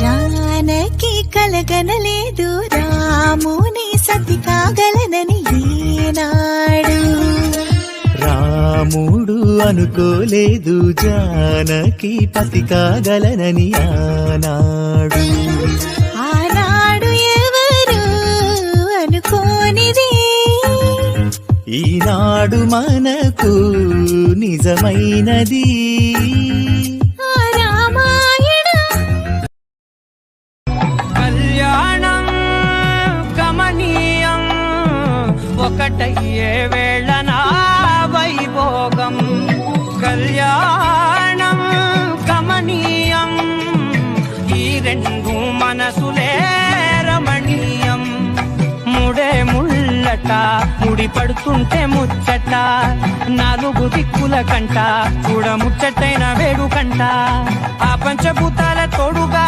జానకి కలగనలేదు రాముని సతి కాగలనని ఈనాడు. రాముడు అనుకోలేదు జానకి పతి కాగలనని ఆనాడు. ఆనాడు ఎవరు అనుకోనిది ఈనాడు మనకు నిజమైనది. కళ్యాణం గమనీయం ఒకటయ్యే వేళ నా వైభోగం. కళ్యాణం గమనీయం ఈ రెండు మనసులే రమణీయం. ముడే ముళ్ళట ముడి పడుతుంటే ముచ్చట నాలుగు దిక్కుల కంట చూడ ముచ్చటైన వేడుకంట. ఆ పంచభూతాల తోడుగా